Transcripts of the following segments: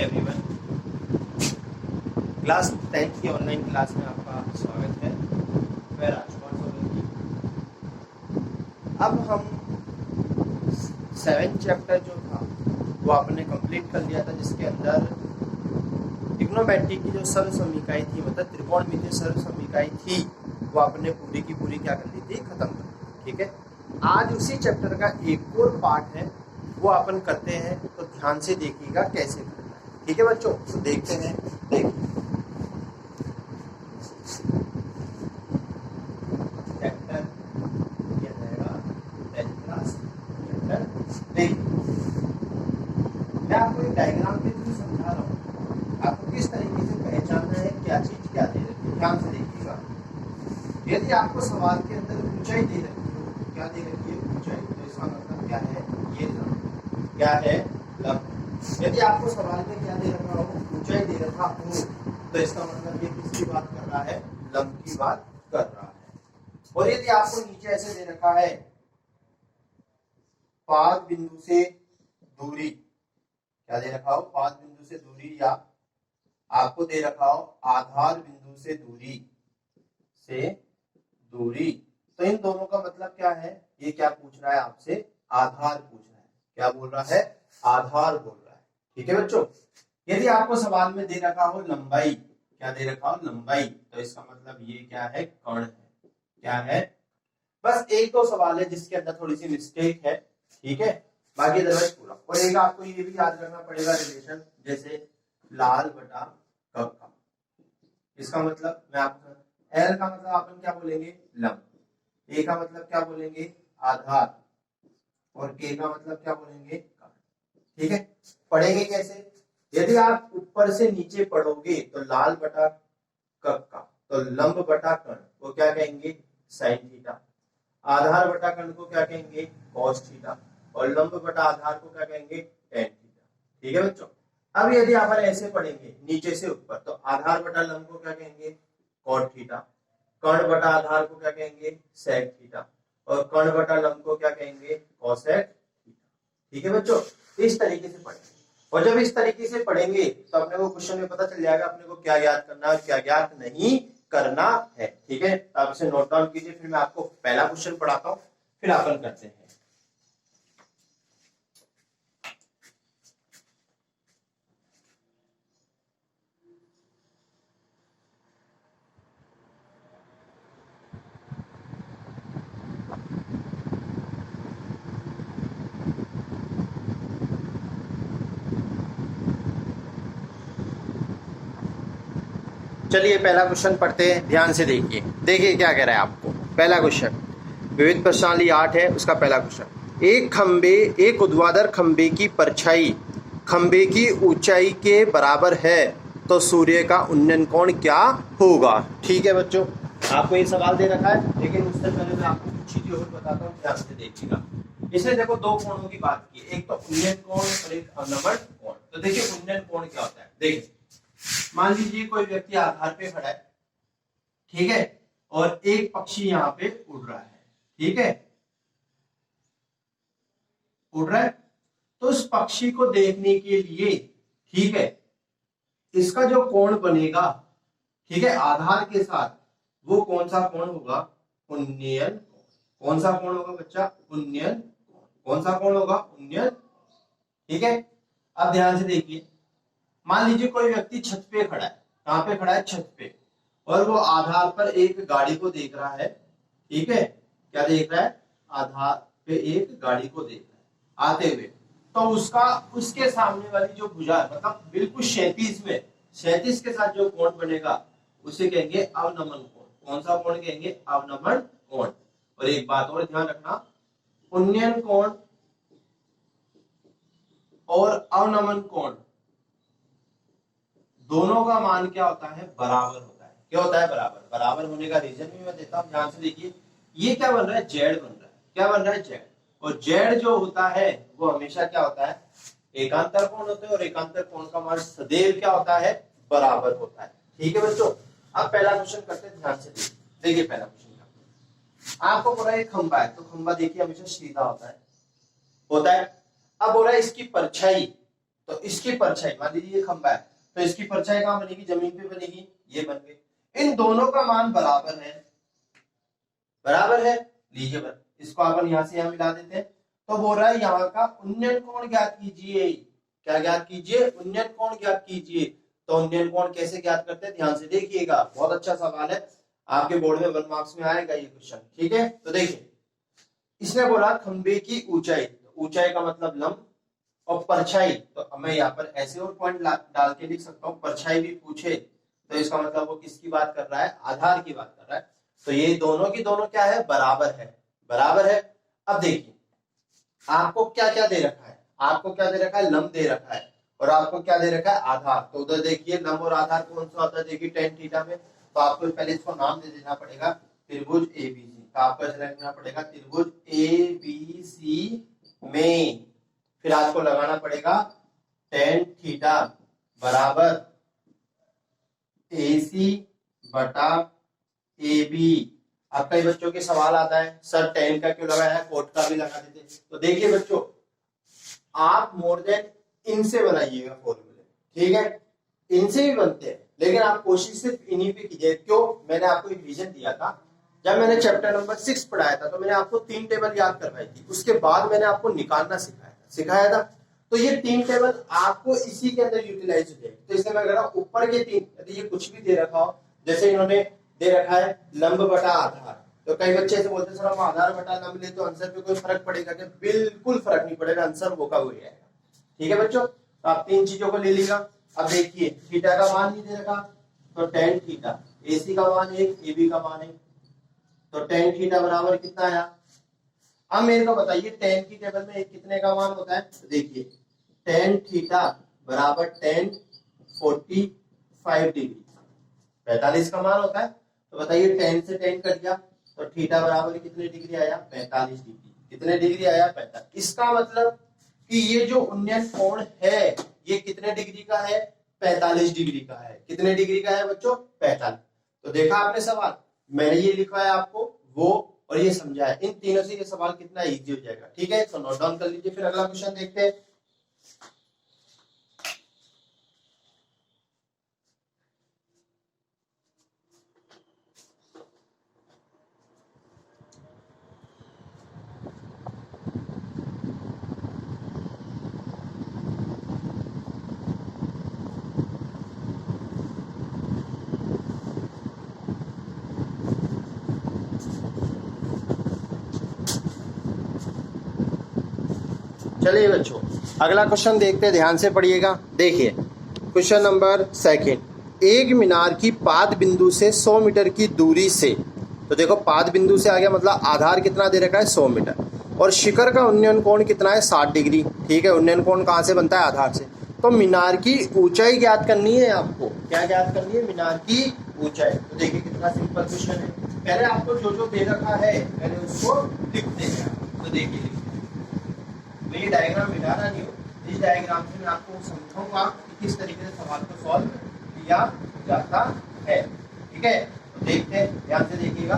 Everyone, class 10th की online class में आपका स्वागत है। मैं राजकुमार सोलंकी। अब हम 7th चैप्टर जो था वो आपने कंप्लीट कर लिया था, जिसके अंदर ट्रिग्नोमेट्री की जो सर्व समीकरण थी, मतलब त्रिकोणमितीय सर्व समीकरण थी, वो आपने पूरी की पूरी क्या कर ली थी, खत्म कर ली थी। ठीक है, आज उसी चैप्टर का एक और पार्ट है, वो अपन करते हैं, तो ध्यान से देखिएगा कैसे करना है। ठीक है बच्चों, तो देखते हैं। देखिए चैप्टर किया जाएगा 10th क्लास चैप्टर। देखिए मैं आपको एक डायग्राम के थ्रू समझा रहा हूँ, आपको किस तरीके से पहचानना है क्या चीज क्या दे रखी है। ध्यान से देखिएगा। यदि आपको सवाल के अंदर ऊंचाई दे रखी हो, क्या दे रखी है, ऊंचाई, तो इसका मतलब क्या है, ये लंब। क्या है, लंब। यदि आपको सवाल में क्या दे रखा हो, ऊंचाई दे रखा हो, तो इसका मतलब ये किसकी बात कर रहा है, लंब की बात कर रहा है। और यदि आपको नीचे ऐसे दे रखा है, पाद बिंदु से दूरी, क्या दे रखा हो, पाद बिंदु से दूरी, या आपको दे रखा हो आधार बिंदु से दूरी, तो इन दोनों का मतलब क्या है, ये क्या पूछ रहा है आपसे, आधार पूछ रहा है। क्या बोल रहा है, आधार बोल रहा है। ठीक है बच्चों, यदि आपको सवाल में दे रखा हो लंबाई, क्या दे रखा हो, लंबाई, तो इसका मतलब ये क्या है, कर्ण है। क्या है, बस एक दो सवाल है जिसके अंदर थोड़ी सी मिस्टेक है। ठीक है, बाकी अदरवाइज पूरा। और एक आपको ये भी याद रखना पड़ेगा रिलेशन, जैसे लाल बटा कब का, इसका मतलब मैं आपको, एल का मतलब अपन क्या बोलेंगे, लंब, ए का मतलब क्या बोलेंगे, आधार, और के का मतलब क्या बोलेंगे, कर्ण। ठीक है, पढ़ेंगे कैसे, यदि आप ऊपर से नीचे पढ़ोगे तो लाल बटा कब का, तो लंब बटा कर्ण को क्या कहेंगे, साइन थीटा, आधार बटा कर्ण को क्या कहेंगे, कॉस थीटा, और लंब बटा आधार को क्या कहेंगे, टेन थीटा। ठीक है बच्चों, अब यदि अपन ऐसे पढ़ेंगे नीचे से ऊपर, तो आधार बटा लंब को क्या कहेंगे, कॉट थीटा, कर्ण बटा आधार को क्या कहेंगे, सेक थीटा, और कर्ण बटा लंब को क्या कहेंगे, कॉसेक थीटा। ठीक है बच्चों, इस तरीके से पढ़ेंगे। और जब इस तरीके से पढ़ेंगे तो अपने को क्वेश्चन में पता चल जाएगा अपने को क्या याद करना है और क्या याद नहीं करना है। ठीक है, तो आप इसे नोट डाउन कीजिए, फिर मैं आपको पहला क्वेश्चन पढ़ाता हूं, फिर अपन करते हैं। चलिए पहला क्वेश्चन पढ़ते हैं, ध्यान से देखिए। देखिए क्या कह रहा है आपको, पहला क्वेश्चन विविध प्रश्नावली 8 है, उसका पहला क्वेश्चन, एक ऊर्ध्वाधर खंबे की परछाई खंबे की ऊंचाई के बराबर है, तो सूर्य का उन्नयन कोण क्या होगा। ठीक है बच्चों, आपको ये सवाल दे रखा है, लेकिन उससे पहले मैं आपको कुछ चीजें और बताता हूँ, ध्यान से देखिएगा। इसने देखो दो कोणों की बात की, एक तो उन्नयन कोण और एक अवनमन कोण। तो देखिए उन्नयन कोण क्या होता है। देखिए मान लीजिए कोई व्यक्ति आधार पे खड़ा है, ठीक है, और एक पक्षी यहाँ पे उड़ रहा है। ठीक है, उड़ रहा है, तो उस पक्षी को देखने के लिए, ठीक है, इसका जो कोण बनेगा, ठीक है, आधार के साथ, वो कौन सा कोण होगा, उन्नयन कोण। कौन सा कोण होगा बच्चा, उन्नयन कोण। कौन सा कोण होगा, उन्नयन। ठीक है, अब ध्यान से देखिए, मान लीजिए कोई व्यक्ति छत पे खड़ा है, कहां पे खड़ा है, छत पे, और वो आधार पर एक गाड़ी को देख रहा है। ठीक है, क्या देख रहा है, आधार पे एक गाड़ी को देख रहा है आते हुए, तो उसके सामने वाली जो भुजा है, मतलब बिल्कुल 37 में, 37 के साथ जो कोण बनेगा उसे कहेंगे अवनमन कोण। कौन सा कोण कहेंगे, अवनमन कोण। और एक बात और ध्यान रखना, उन्नयन कोण और अवनमन कोण दोनों का मान क्या होता है, बराबर होता है। क्या होता है, बराबर। बराबर होने का रीजन भी मैं देता हूं, ध्यान से देखिए। ये क्या बन रहा है, जेड बन रहा है। क्या बन रहा है, जेड। और जेड जो होता है वो हमेशा क्या होता है, एकांतर कोण होता है, और एकांतर कोण का मान सदैव क्या होता है, बराबर होता है। ठीक है बच्चों, अब पहला क्वेश्चन करते हैं, ध्यान से देखिए। देखिए पहला क्वेश्चन, आपको बोला एक खंबा है, तो खंबा देखिए हमेशा सीधा होता है। अब हो रहा है इसकी परछाई, तो इसकी परछाई, मान लीजिए ये खंबा है, तो इसकी परछाई कहां बनेगी, जमीन पे बनेगी, ये बन गई। इन दोनों का मान बराबर है, बराबर है, लीजिए बराबर, इसको अपन यहां से यहां मिला देते हैं। तो बोल रहा है यहाँ का उन्नयन कोण ज्ञात कीजिए। क्या ज्ञात कीजिए, उन्नयन कोण ज्ञात कीजिए। तो उन्नयन कोण कैसे ज्ञात करते हैं, ध्यान से देखिएगा, बहुत अच्छा सवाल है, आपके बोर्ड में 1 मार्क्स में आएगा ये क्वेश्चन। ठीक है, तो देखिए इसने बोला खंबे की ऊंचाई, ऊंचाई का मतलब लंब, और परछाई, तो मैं यहाँ पर ऐसे और पॉइंट डाल के लिख सकता हूँ, परछाई भी पूछे तो इसका मतलब वो किसकी बात कर रहा है, आधार की बात कर रहा है। तो ये दोनों की दोनों क्या है, बराबर है, बराबर है। अब देखिए आपको क्या क्या दे रखा है, आपको क्या दे रखा है, लंब दे रखा है, और आपको क्या दे रखा है, आधार। तो उधर देखिए लंब और आधार कौन सा होता है, देखिए टेन थीटा में, तो आपको पहले इसको नाम दे देना पड़ेगा, त्रिभुज एबीसी। तो आपको ऐसा लिखना पड़ेगा त्रिभुज एबीसी में, फिर आपको लगाना पड़ेगा टेन थीटा बराबर एसी बटा एबी। अब कई बच्चों के सवाल आता है, सर टेन का क्यों लगाया है, कोट का भी लगा देते। तो देखिए बच्चों, आप मोर देन इनसे बनाइएगा फॉर्मूले, ठीक है, इनसे भी बनते हैं, लेकिन आप कोशिश सिर्फ इन्हीं पे कीजिए। क्यों, मैंने आपको एक रीजन दिया था, जब मैंने चैप्टर नंबर 6 पढ़ाया था तो मैंने आपको 3 टेबल याद करवाई थी, उसके बाद मैंने आपको निकालना सिखाया था। तो ये 3 टेबल आपको इसी के अंदर यूटिलाइज हो जाएगी। तो इसलिए मैं कह रहा हूं ऊपर के 3, यदि ये कुछ भी दे रखा हो, जैसे इन्होंने दे रखा है लंब बटा आधार, तो कई बच्चे ऐसे बोलते हैं सर हम आधार बटा लंब ले तो आंसर पे कोई फर्क पड़ेगा क्या, बिल्कुल फर्क नहीं पड़ेगा, आंसर वो का वही आएगा। ठीक है बच्चों, तो आप 3 चीजों को ले लीजिएगा। अब देखिए थीटा का मान नहीं दे रखा, तो टेन थीटा, एसी का मान 1, एबी का मान 1, तो टेन थीटा बराबर कितना आया। अब मेरे को बताइए टेन की टेबल में कितने का मान होता है, तो देखिए टेन थीटा बराबर टेन 45 डिग्री, 45 का मान होता है। तो बताइए 10 से 10 कट गया, तो थीटा बराबर कितने डिग्री आया, 45 डिग्री। कितने डिग्री आया, 45। इसका मतलब कि ये जो उन्नयन कोण है ये कितने डिग्री का है, 45 डिग्री का है। कितने डिग्री का है बच्चों, 45। तो देखा आपने सवाल, मैंने ये लिखा है आपको, वो और ये समझाया, इन तीनों से ये सवाल कितना इजी हो जाएगा। ठीक है, तो नोट डाउन कर लीजिए, फिर अगला क्वेश्चन देखते हैं। चलिए बच्चों अगला क्वेश्चन देखते हैं, ध्यान से पढ़िएगा। देखिए क्वेश्चन नंबर 2, एक मीनार की पाद बिंदु से 100 मीटर की दूरी से, तो देखो पाद बिंदु से आ गया, मतलब आधार कितना दे रखा है, 100 मीटर, और शिखर का उन्नयन कोण कितना है, 60 डिग्री। ठीक है, उन्नयन कोण कहाँ से बनता है, आधार से। तो मीनार की ऊंचाई ज्ञात करनी है आपको, क्या ज्ञात करनी है, मीनार की ऊंचाई। तो देखिए कितना सिंपल क्वेश्चन है, पहले आपको जो जो दे रखा है पहले उसको लिख देना। तो देखिए मैं ये डायग्राम मिटाना नहीं हो, इस डायग्राम से मैं आपको समझाऊंगा कि किस तरीके से सवाल को सॉल्व किया जाता है। ठीक है, तो देखते हैं, ध्यान से देखिएगा।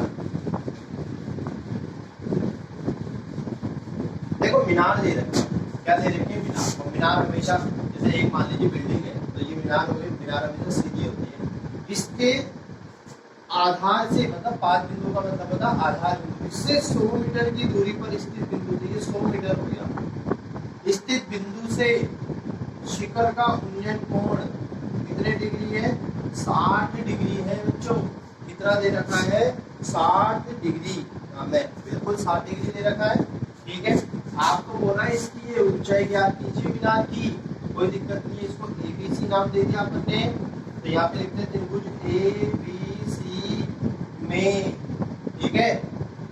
देखो मीनार दे रखे हैं, क्या दे रखे हैं, मीनार। तो मीनार हमेशा, जैसे एक मान लीजिए बिल्डिंग है, तो ये मीनार हो गई, मीनार हमेशा सीधी होती है। इसके आधार से, मतलब पाद बिंदु का मतलब होता है आधार बिंदु, इससे 100 मीटर की दूरी पर स्थित बिंदु, तो ये 100 मीटर हो गया, स्थित बिंदु से शिखर का उन्नयन कोण कितने डिग्री है, 60 डिग्री है बच्चों। कितना दे रखा है, 60 डिग्री, मैं बिल्कुल 60 डिग्री दे रखा है। ठीक है, आपको बोला है इसकी ये ऊंचाई ज्ञात कीजिए मीनार की, कोई दिक्कत नहीं है, इसको एबीसी नाम दे दिया आपने। तो यहाँ पे लिखते हैं त्रिभुज एबीसी में। ठीक है,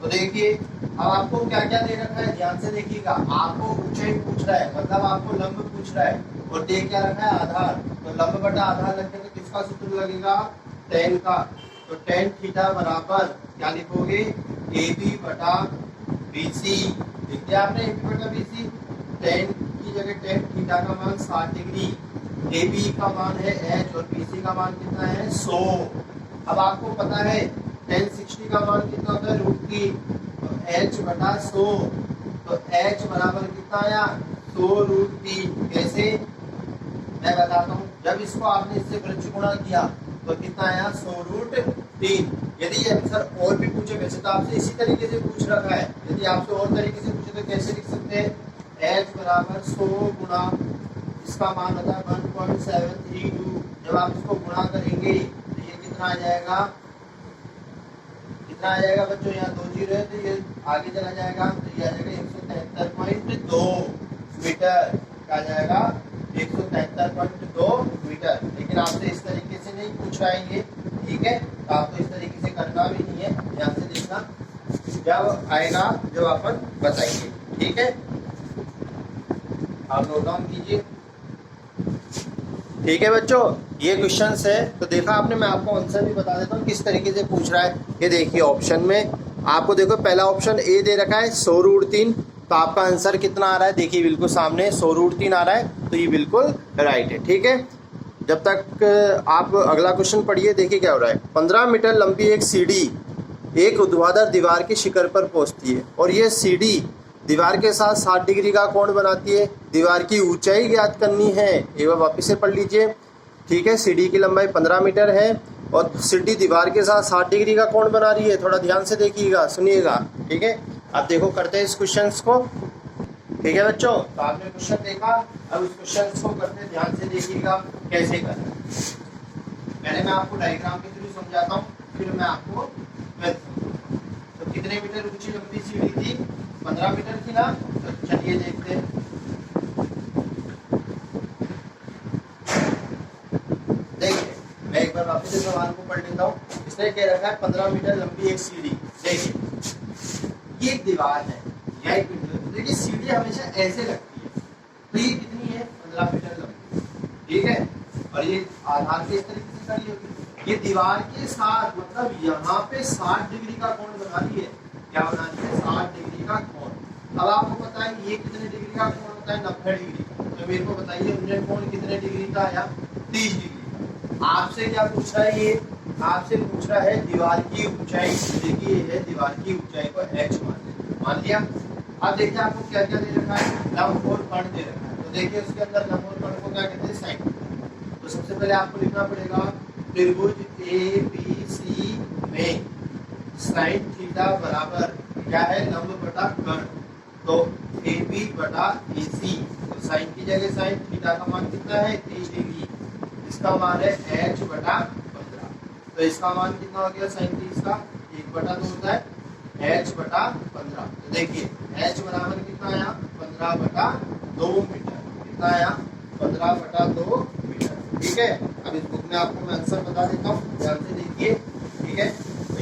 तो देखिए अब आपको क्या क्या दे रखा है, ध्यान से देखिएगा। आपको ऊंचाई पूछ रहा है, मतलब आपको लंब पूछ रहा है, और दे क्या रखा है, आधार। तो लंब बटा आधार लगने में किसका सूत्र लगेगा, टेन का। तो टेन थीटा बराबर क्या लिखोगे, ए बी बटा बी सी। देखिए आपने ए बी बटा बी सी, टेन की जगह टेन थीटा का मान 60 डिग्री, ए बी का मान है एच, और बी सी का मान कितना है, 100। अब आपको पता है टेन 60 का मान कितना होता है, √3, तो h बटा 100, तो h बराबर कितना आया, 100 √3। कैसे, मैं बताता हूँ, जब इसको आपने इससे वृक्ष गुणा किया तो कितना आया 100√3। यदि ये आंसर और भी पूछे, वैसे तो आपसे इसी तरीके से पूछ रखा है, यदि आपसे और तरीके से पूछे तो कैसे लिख सकते हैं, h बराबर 100 गुणा इसका मान होता है 1.732। जब आप इसको गुणा करेंगे तो ये कितना आ जाएगा, कितना आ जाएगा बच्चों, यहाँ 2 जीरो है तो ये आगे चला जाएगा, तो ये आ जाएगा 173.2 मीटर, क्या आ जाएगा 173.2 मीटर। लेकिन आपसे इस तरीके से नहीं पूछ रहा है ये, ठीक है, तो आपको इस तरीके से करना भी नहीं है, ध्यान से देखना, जब आएगा जब अपन बताइए, ठीक है, आप नोट डाउन कीजिए। ठीक है बच्चों, ये क्वेश्चंस है, तो देखा आपने, मैं आपको आंसर भी बता देता हूँ किस तरीके से पूछ रहा है। ये देखिए ऑप्शन में आपको देखो पहला ऑप्शन ए दे रखा है 100√3, तो आपका आंसर कितना आ रहा है, देखिए बिल्कुल सामने 100√3 आ रहा है, तो ये बिल्कुल राइट है। ठीक है, जब तक आप अगला क्वेश्चन पढ़िए, देखिए क्या हो रहा है। 15 मीटर लंबी एक सीढ़ी एक ऊर्ध्वाधर दीवार के शिखर पर पहुंचती है और यह सीढ़ी दीवार के साथ 60 डिग्री का कोण बनाती है। दीवार की ऊंचाई ज्ञात करनी है, एक बार वापिस से पढ़ लीजिए। ठीक है, सीढ़ी की लंबाई 15 मीटर है और सीढ़ी दीवार के साथ 60 डिग्री का कोण बना रही है। थोड़ा ध्यान से देखिएगा, सुनिएगा। ठीक है, अब देखो करते हैं इस क्वेश्चन को। ठीक है बच्चों, तो आपने क्वेश्चन देखा, अब इस क्वेश्चन को करते ध्यान से देखिएगा कैसे करना है। पहले मैं आपको डायग्राम के थ्रू समझाता हूँ, फिर मैं आपको तो कितने मीटर ऊंची लंबी सीढ़ी थी, 15 मीटर थी ना, तो चलिए देखते हैं। देखिए मैं एक बार वापस से सवाल को पढ़ लेता हूँ। इसने क्या रखा है, 15 मीटर लंबी एक सीढ़ी। देखिए ये एक दीवार है या एक विंडो, देखिए सीढ़ी हमेशा ऐसे लगती है, तो ये कितनी है 15 मीटर लंबी, ठीक है, और ये आधार के इस तरीके से खड़ी होगी। ये दीवार के साथ मतलब यहाँ पे 60 डिग्री का कोण बना रही है, क्या बना रही है 60 डिग्री का कोण। अब आपको पता है ये कितने डिग्री का कोण होता है, 90 डिग्री। तो मेरे को बताइए उन्हें कोण कितने डिग्री का आया, 30 डिग्री। आपसे क्या पूछ रहा है, ये आपसे पूछ रहा है दीवार की ऊंचाई। देखिए ये है दीवार की ऊंचाई को h मान लिया। अब देखिए आपको क्या क्या दे रखा है, लंब और कर्ण दे रखा है। तो देखिए उसके अंदर लंब और कर्ण को क्या कहते हैं, साइन। तो सबसे पहले आपको लिखना पड़ेगा त्रिभुज ABC में साइन थीटा बराबर क्या है, लंब बटा कर्ण, तो AB बटा AC। तो साइन की जगह साइन, थीटा का मान कितना है 30 डिग्री, इसका मान है h बटा 15। तो इसका मान कितना हो गया साइन 30 का 1/2 होता है h बटा 15। तो देखिए h बराबर कितना आया 15/2 मीटर, कितना आया 15/2 मीटर। ठीक है, अब इस बुक में आपको मैं आंसर बता देता हूँ, ध्यान से देखिए। ठीक है, तो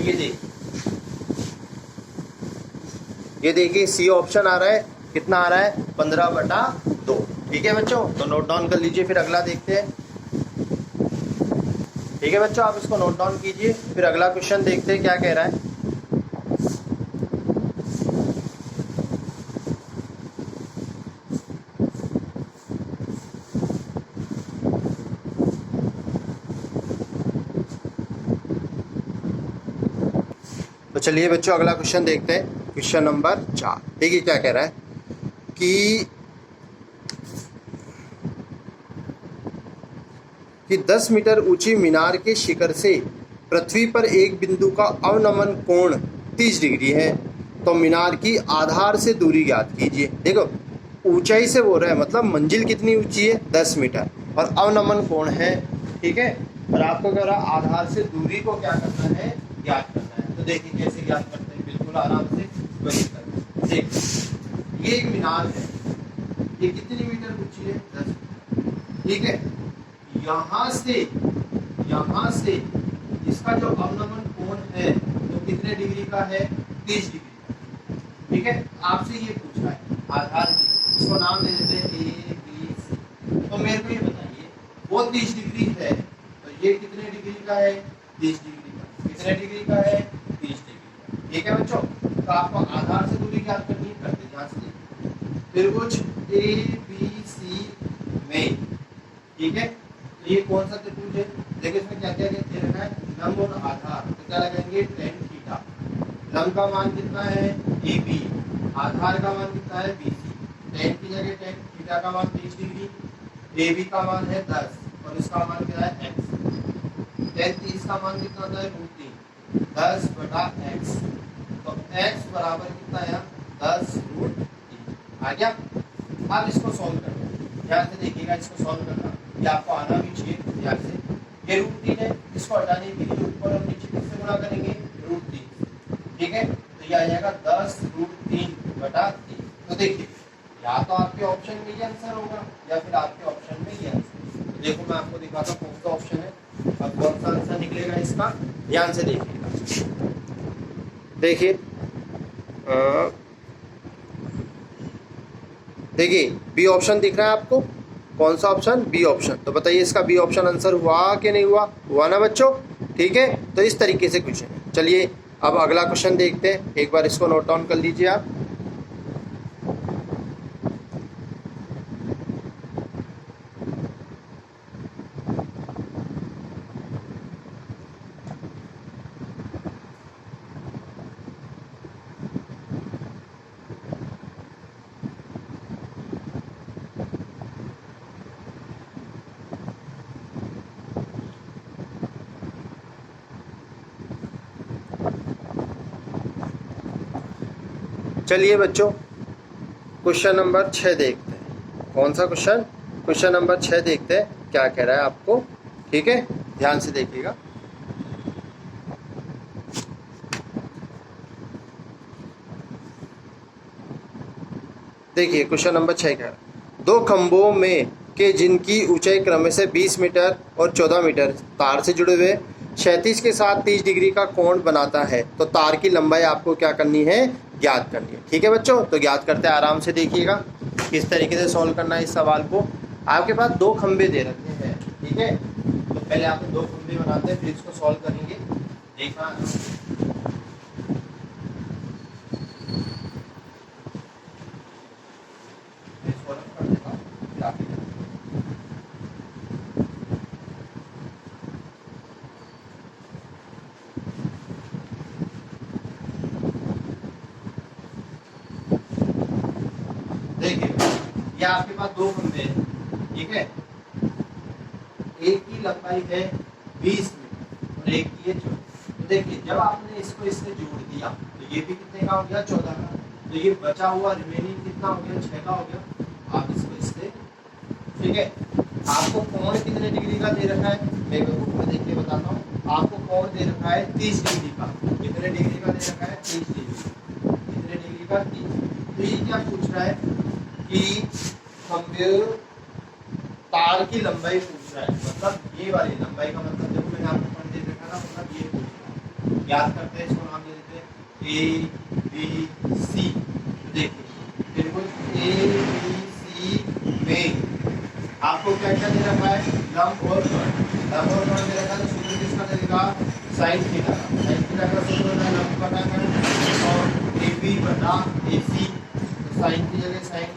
ये देखिए सी ऑप्शन आ रहा है, कितना आ रहा है 15/2। ठीक है बच्चों, तो नोट डाउन कर लीजिए, फिर अगला देखते हैं। ठीक है बच्चों, आप इसको नोट डाउन कीजिए, फिर अगला क्वेश्चन देखते हैं क्या कह रहा है। तो चलिए बच्चों अगला क्वेश्चन देखते हैं, क्वेश्चन नंबर 4। देखिए क्या कह रहा है कि 10 मीटर ऊंची मीनार के शिखर से पृथ्वी पर एक बिंदु का अवनमन कोण 30 डिग्री है, तो मीनार की आधार से दूरी ज्ञात कीजिए। देखो ऊंचाई से बोल रहा है, मतलब मंजिल कितनी ऊंची है 10 मीटर और अवनमन कोण है। ठीक है, और आपको कह रहा आधार से दूरी को क्या करना है, ज्ञात करना है। तो देखिए कैसे ज्ञात करते हैं, बिल्कुल आराम से वही करते हैं। देखिए ये एक मीनार है, ये कितनी मीटर ऊंची है 10। ठीक है, यहाँ से इसका जो अवनमन कोण है तो कितने डिग्री का है 30 डिग्री। ठीक है, आपसे ये पूछ रहा है आधार, इसको नाम दे देते हैं ABC। तो मेरे को ये बताइए वो 30 डिग्री है, तो ये कितने डिग्री का है 30 डिग्री का। कितने डिग्री का है 30 डिग्री का। ठीक है बच्चों, तो आपको आधार से दूरी ज्ञात करनी है, करते ध्यान से त्रिभुज ABC में। ठीक है, तो ये कौन सा त्रिभुज है, देखिए इसमें क्या क्या दे रखा है, लंब और आधार। तो क्या लगाएंगे tan थीटा। लंब का मान कितना है AB, आधार का मान कितना है BC। tan की जगह tan, थीटा का मान 30 डिग्री। ए बी का मान है 10 और इसका मान क्या है x। 33 का मान कितना होता है √3, 10 बटा x। तो x बराबर कितना है 10√3 आ गया। अब इसको सॉल्व करना है, ध्यान से देखिएगा, इसको सॉल्व करना ये आपको आना भी चाहिए ध्यान से। ये √3 है, इसको हटाने के लिए ऊपर और नीचे किससे गुणा करेंगे √3, ठीक है। तो ये आ जाएगा 10√3 बटा 3। तो देखिए या तो आपके ऑप्शन में ये आंसर होगा या फिर आपके ऑप्शन में ये आंसर। तो देखो मैं आपको दिखाता हूँ कौन सा ऑप्शन है और कौन सा आंसर निकलेगा इसका, ध्यान से देखिएगा। देखिए देखिए बी ऑप्शन दिख रहा है आपको, कौन सा ऑप्शन बी ऑप्शन। तो बताइए इसका बी ऑप्शन आंसर हुआ कि नहीं हुआ, हुआ ना बच्चों, ठीक है। तो इस तरीके से क्वेश्चन है। चलिए अब अगला क्वेश्चन देखते हैं, एक बार इसको नोट डाउन कर लीजिए आप। चलिए बच्चों क्वेश्चन नंबर 6 देखते हैं। कौन सा क्वेश्चन, क्वेश्चन नंबर 6 देखते हैं क्या कह रहा है आपको, ठीक है, ध्यान से देखिएगा। देखिए क्वेश्चन नंबर 6 कह रहा है, दो खंभों में के जिनकी ऊंचाई क्रम से 20 मीटर और 14 मीटर तार से जुड़े हुए 36 के साथ 30 डिग्री का कोण बनाता है, तो तार की लंबाई आपको क्या करनी है, ज्ञात करनी है, ठीक है बच्चों। तो ज्ञात करते हैं, आराम से देखिएगा किस तरीके से सॉल्व करना है इस सवाल को। आपके पास दो खंभे दे रखे हैं, ठीक है। तो पहले आप दो खंभे बनाते हैं फिर इसको सॉल्व करेंगे, देखना। देखिए ये आपके पास दो खंभे हैं, ठीक है। एक की लंबाई है 20 मीटर और एक की है 14। तो देखिए जब आपने इसको इससे जोड़ दिया तो ये भी कितने का हो गया 14 का। तो ये बचा हुआ रिमेनिंग कितना हो गया 6 का हो गया। आप इसको इससे, ठीक है। आपको कोण कितने डिग्री का दे रखा है, मैं बुक में देख के बताता हूँ। आपको कोण दे रखा है 30 डिग्री का। कितने डिग्री का दे रखा है 30 डिग्री। कितने डिग्री का 30। तो ये क्या पूछ रहा है कि खंभे तार की लंबाई पूछ रहा है, मतलब ये वाली लंबाई का मतलब देखो मैंने आपको पॉइंट दे रखा था, मतलब ये पूछ रहा है। याद करते हैं, इसको नाम दे देते हैं ए बी सी। देखिए बिल्कुल ए बी सी में आपको क्या क्या दे रखा है, लंब और कोण। लंब और कोण दे रखा है तो सूत्र किसका लगेगा, साइन थीटा का। साइन थीटा का सूत्र होता है लंब बटा कोण और ए बी बटा ए सी। तो साइन की जगह साइन,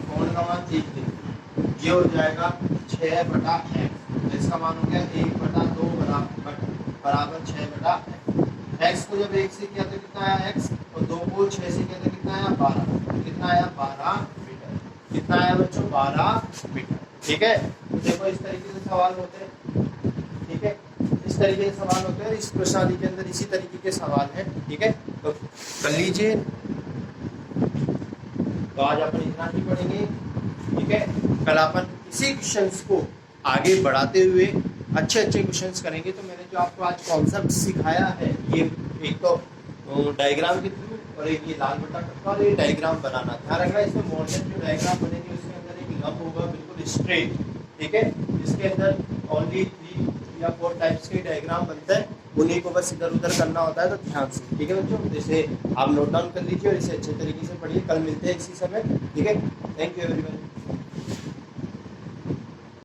कोण का मान 30 डिग्री, ये हो जाएगा 6 बटा x। तो इसका मान हो गया 1 बटा 2 बराबर 6 बटा x। को जब 1 से किया तो कितना आया x, और 2 को 6 से किया तो कितना आया 12। कितना आया 12 मीटर। कितना आया बच्चों 12 मीटर, ठीक है। तो देखो इस तरीके से सवाल होते हैं, ठीक है। इस तरीके से सवाल होते हैं, इस प्रश्नावली के अंदर इसी तरीके के सवाल हैं, ठीक है। तो कर लीजिए। तो आज अपन इतना ही पढ़ेंगे, ठीक है। कल अपन इसी क्वेश्चंस को आगे बढ़ाते हुए अच्छे अच्छे क्वेश्चंस करेंगे। तो मैंने जो आपको आज कॉन्सेप्ट सिखाया है, ये एक तो डायग्राम के थ्रू और एक ये लाल बट्टा कटका और ये डायग्राम बनाना। ध्यान रखना इसमें मॉडर्न जो डायग्राम बनेगी उसके अंदर एक लंब होगा बिल्कुल स्ट्रेट, ठीक है। इसके अंदर ओनली 3 या 4 टाइप्स के डायग्राम बनते हैं, उन्हीं को बस इधर उधर करना होता है। तो ध्यान से, ठीक है बच्चों, जैसे आप नोट डाउन कर लीजिए और इसे अच्छे तरीके से पढ़िए। कल मिलते हैं इसी समय, ठीक है। Thank you everyone.